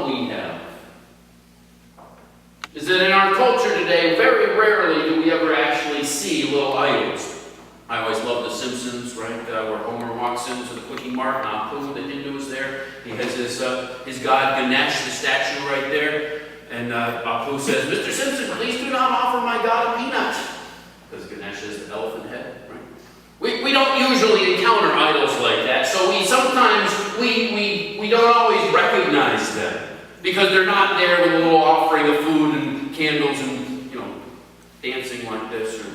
problem we have is that in our culture today, very rarely do we ever actually see little idols. I always love The Simpsons, right? Where Homer walks into the Quickie Mart and Apu, the Hindu, is there. He has his god Ganesh, the statue right there. And Apu says, "Mr. Simpson, please do not offer my god a peanut." Because Ganesh has the elephant head, right? We don't usually encounter idols like that, so sometimes we don't always recognize them. Because they're not there with a little offering of food and candles and, dancing like this or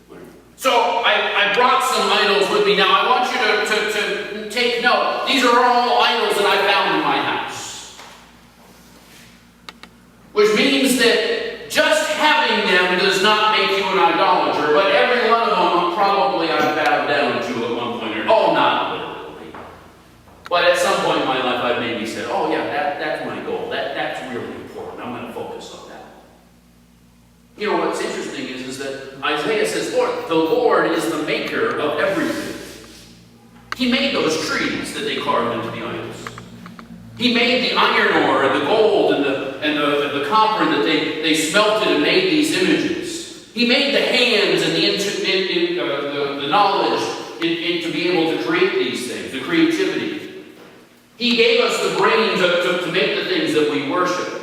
whatever. So I brought some idols with me. Now I want you to take note. These are all idols that I found in my house. Which means that just having them does not make you an idolater, but every one of them probably I bowed down to at one point or not literally. But at some point in my life I maybe said, oh yeah, that's my goal. That's really important. I'm going to focus on that. What's interesting is that Isaiah says, the Lord is the maker of everything. He made those trees that they carved into the idols. He made the iron ore and the gold and the copper that they smelted and made these images. He made the hands and the knowledge to be able to create these things, the creativity. He gave us the brain to make the things that we worship.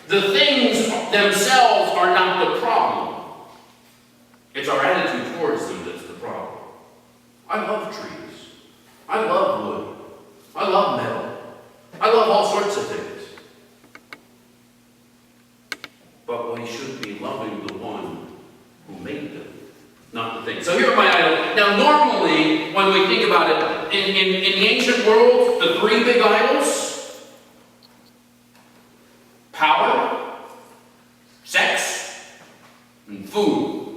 The things themselves are not the problem. It's our attitude towards them that's the problem. I love trees. I love wood. I love metal. I love all sorts of things. But we should be loving the one who made them, not the thing. So here are my idols. Now normally, when we think about it, in the ancient world, the three big idols: power, sex, and food.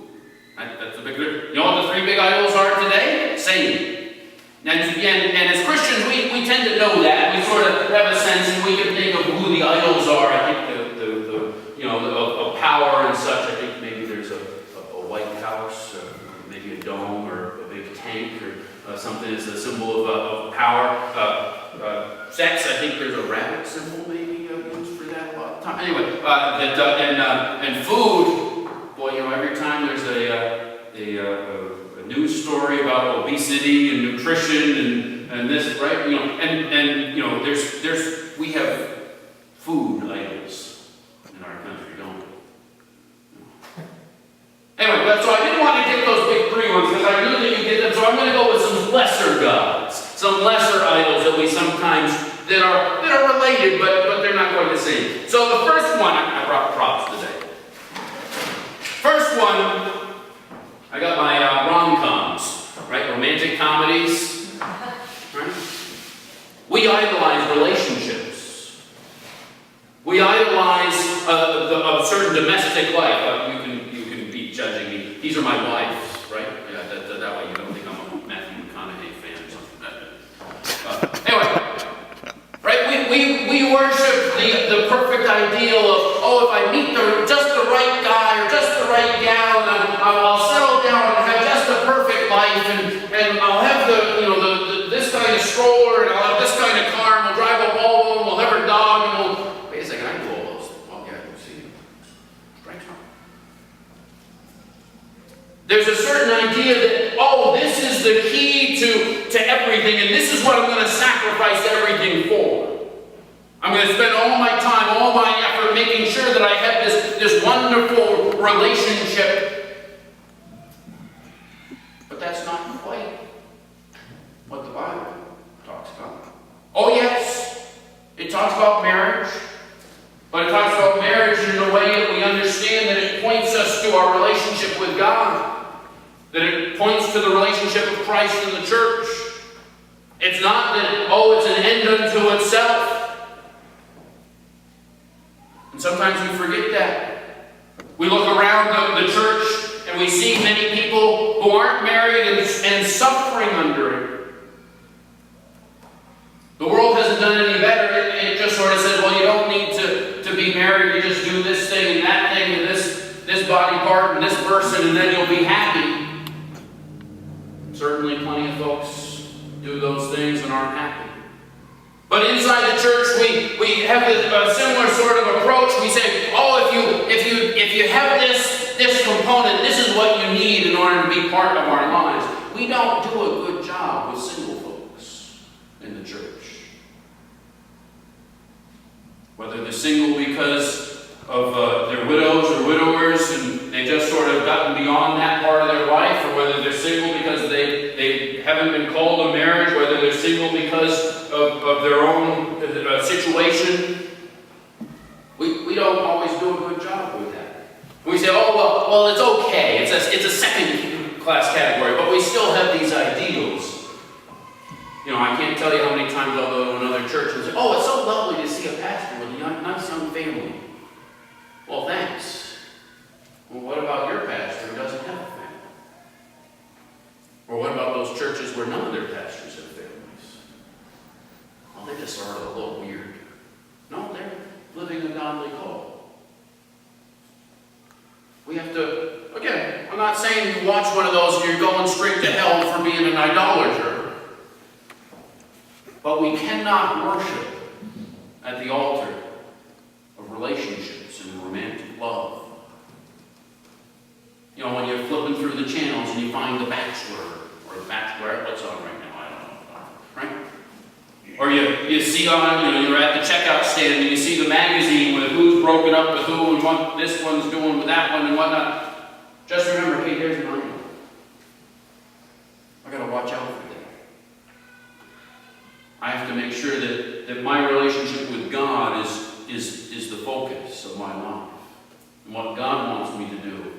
That's the big. You know what the three big idols are today? Satan. And as Christians, we tend to know that. We sort of have a sense, and we can think of who the idols are. I think of power and such. I think maybe there's a White House, or maybe a dome, or a big tank, or something as a symbol of power. Sex, I think there's a rabbit symbol maybe used for that a lot of time. Anyway, and food. Boy, every time there's a news story about obesity and nutrition and this, right? We have food idols in our country, don't we? Anyway, so I didn't want to get those big three ones because I knew that you get them. So I'm going to go with some lesser gods, some lesser idols that we sometimes that are related, but they're not quite the same. So the first one, I brought props today. First one, I got my rom-coms, right? Romantic comedies, right? We idolize relationships. We idolize a certain domestic life. You can be judging me. These are my wives, right? Yeah, that way you don't think I'm a Matthew McConaughey fan or something. Anyway, right? We worship the perfect ideal of, if I meet just the right guy or just the right gal, and I'll settle down and have just the perfect life, and I'll have this kind of stroller, and I'll have this kind of car, and we'll drive a Volvo, and we'll have our dog, and we'll... Wait a second, I do all those. Oh, yeah, you see. Right. There's a certain idea that, this is the key to everything, and this is what I'm going to sacrifice everything for. I'm going to spend all my time, all my effort making sure that I have this wonderful relationship. But that's not quite what the Bible talks about. Oh yes, it talks about marriage, but it talks about marriage in a way that we understand that it points us to our relationship with God, that it points to the relationship of Christ and the church. It's not that, it's an end unto itself. And sometimes we forget that. We look around the church and we see many people who aren't married and suffering under it. The world hasn't done any better. It just sort of says, you don't need to be married. You just do this thing and that thing and this body part and this person, and then you'll be happy. Certainly plenty of folks do those things and aren't happy. But inside the church, we have a similar approach, we say, oh, if you have this component, this is what you need in order to be part of our lives. We don't do a good job with single folks in the church. Whether they're single because of they're widows or widowers and they just sort of gotten beyond that part of their life, or whether they're single because they haven't been called to marriage, whether they're single because of their own situation. We don't always do a good job with that. We say, oh, well, it's okay. It's a second-class category, but we still have these ideals. I can't tell you how many times I'll go to another church and say, oh, it's so lovely to see a pastor with a nice young family. Well, thanks. Well, what about your pastor who doesn't have a family? Or what about those churches where none of their pastors have families? Well, they just are a little weird. No, they're living a godly call. We have to, again, I'm not saying you watch one of those and you're going straight to hell for being an idolater. But we cannot worship at the altar of relationships and romantic love. When you're flipping through the channels and you find The Bachelor, or The Bachelorette, what's on right now, I don't know, right? Or you see on, you're at the checkout stand and you see the magazine with who's broken up with who and what this one's doing with that one and whatnot. Just remember, hey, there's mine. I gotta watch out for that. I have to make sure that my relationship with God is the focus of my life. And what God wants me to do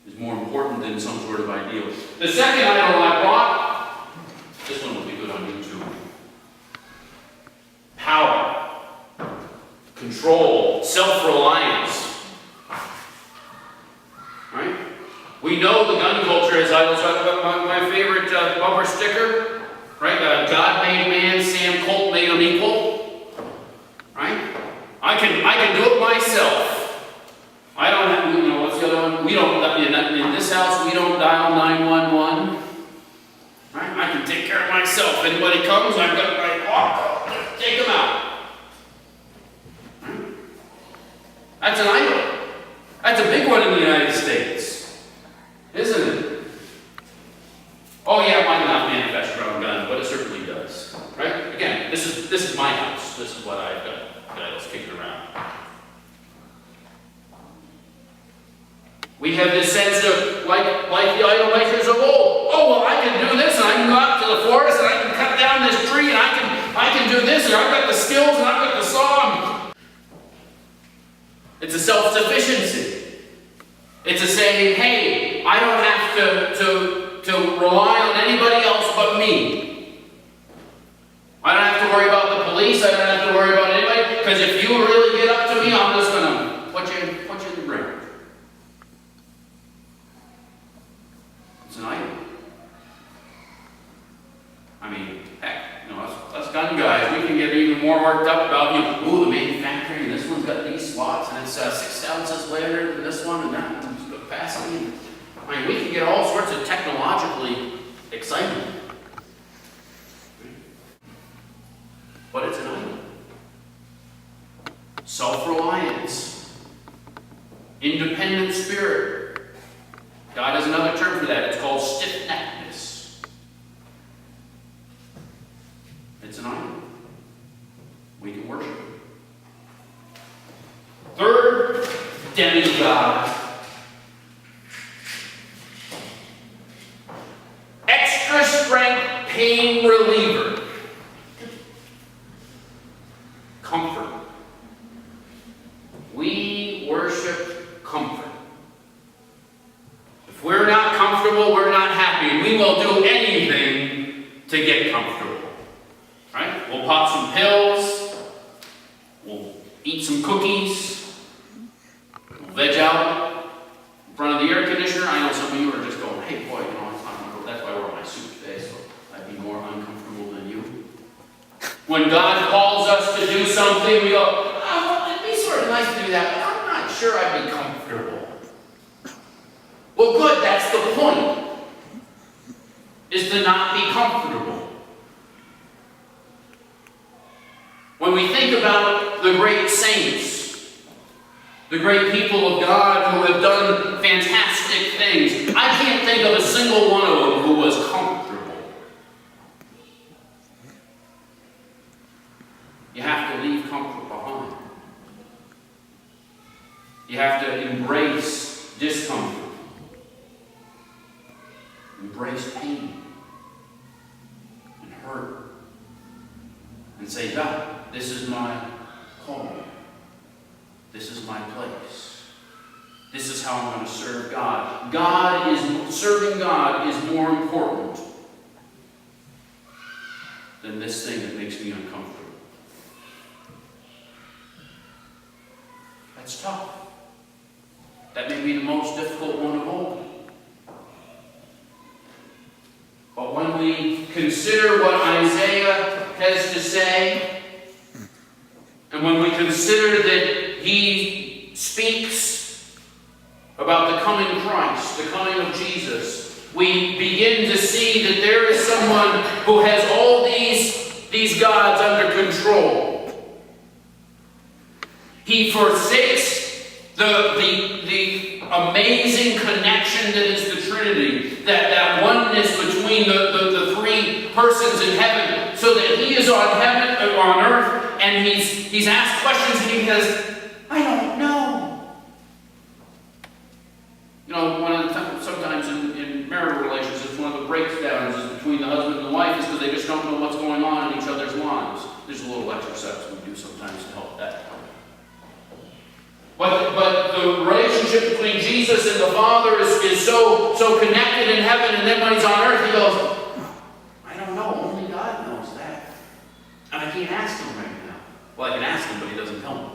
is more important than some sort of ideal. The second idol I brought, this one will be good on YouTube. Power, control, self-reliance. Right? We know the gun culture has idols. My favorite bumper sticker. Right? God made man, Sam Colt made him equal. Right? I can do it myself. I don't have, what's the other one? We don't, in this house, we don't dial 911. Right? I can take care of myself. Anybody comes, I've got my, take them out. Right? That's an idol. That's a big one in the United States. Isn't it? Oh yeah, it might not manifest around guns, but it certainly does. Right? Again, this is my house. This is what I've got idols kicking around. We have this sense of, like the idol makers of old. Oh, well, I can do this, and I can go out to the forest, and I can cut down this tree, and I can do this, and I've got the skills, and I've got the saw. It's a self-sufficiency. It's a saying, hey, I don't have to rely on anybody else but me. I don't have to worry about the police. I don't have to worry about anybody. Because if you really get up to me, I'm just going to put you in the ground. It's an idol. I mean, heck, us gun guys, we can get even more worked up about, the manufacturing, and this one's got these slots, and it's 6 ounces lighter than this one, and that one's capacity. I mean, we can get all sorts of technologically exciting. But it's an idol. Self-reliance. Independent spirit. God has another term for that. It's called stiff-neckedness. It's an idol. We can worship it. Third, demigod. Extra strength pain reliever. Comfort. We worship comfort. If we're not comfortable, we're not happy. We will do anything to get comfortable. Right? We'll pop some pills. We'll eat some cookies. We'll veg out in front of the air conditioner. I know some of you are just going, hey boy, that's why I wore my suit today, so I'd be more uncomfortable than you. When God calls us to do something, we go, well, it'd be sort of nice to do that, but I'm not sure I'd be comfortable. Well, good, that's the point, is to not be comfortable. When we think about the great saints The great people of God who have done fantastic things. I can't think of a single one of them who was comfortable. You have to leave comfort behind. You have to embrace discomfort. Embrace pain and hurt. And say, God, this is my calling. This is my place. This is how I'm going to serve God. Serving God is more important than this thing that makes me uncomfortable. That's tough. That may be the most difficult one of all. But when we consider what Isaiah has to say, and when we consider that he speaks about the coming Christ, the coming of Jesus, we begin to see that there is someone who has all these gods under control. He forsakes the amazing connection that is the Trinity, that oneness between the three persons in heaven, so that he is on earth, and he's asked questions, and he says, I don't know. You know, sometimes in marital relationships, one of the breakdowns is between the husband and the wife is because they just don't know what's going on in each other's lives. There's a little exercise we do sometimes to help that. But the relationship between Jesus and the Father is so connected in heaven, and then when he's on earth, he goes, I don't know, only God knows that. And I can't ask him right now. Well, I can ask him, but he doesn't tell me.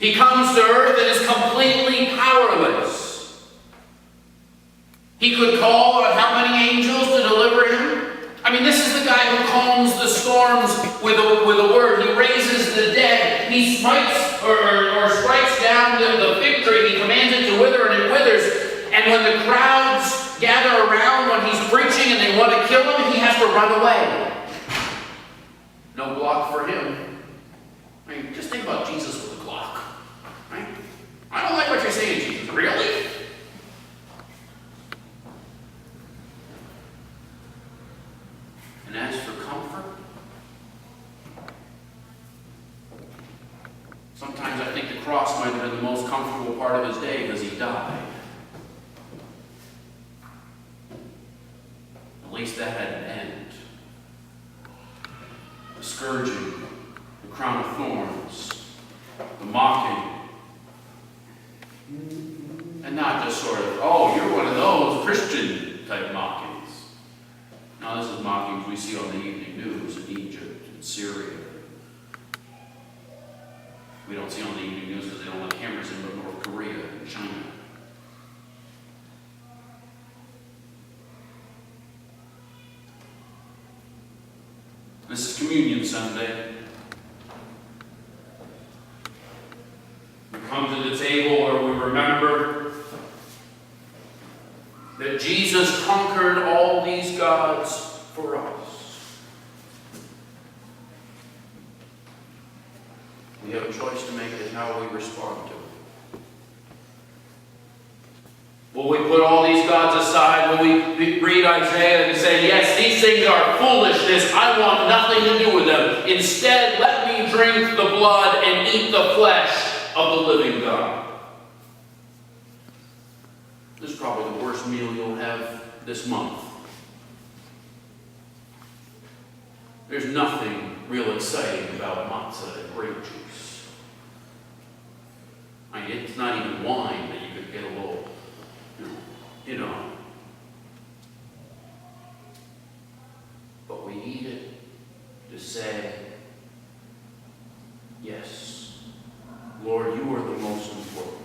He comes to earth and is completely powerless. He could call on how many angels to deliver him? I mean, this is the guy who calms the storms with a word. He raises the dead. He smites or strikes down the fig tree. He commands it to wither, and it withers. And when the crowds gather around when he's preaching and they want to kill him, he has to run away. No block for him. I mean, just think about Jesus with a clock. Right? I don't like what you're saying, Jesus. Really? And as for comfort, sometimes I think the cross might have been the most comfortable part of his day because he died. At least that had an end. The scourging, the crown of thorns, the mocking, and not just sort of, oh, you're one of those Christian type mockings. Now, this is mockings we see on the evening news in Egypt and Syria. We don't see on the evening news because they don't let cameras in, but North Korea and China. This is Communion Sunday. We come to the table where we remember that Jesus conquered all these gods for us. We have a choice to make in how we respond to it. Will we put all these gods aside? Will we read Isaiah and say, yes, these things are foolishness. I want nothing to do with them. Instead, let me drink the blood and eat the flesh of the living God. This is probably the worst meal you'll have this month. There's nothing real exciting about matzah and grape juice. I mean, it's not even wine that you could get a little, you know. But we eat it to say, yes, Lord, you are the most important.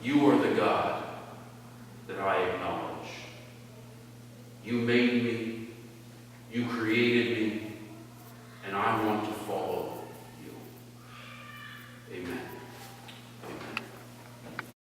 You are the God that I acknowledge. You made me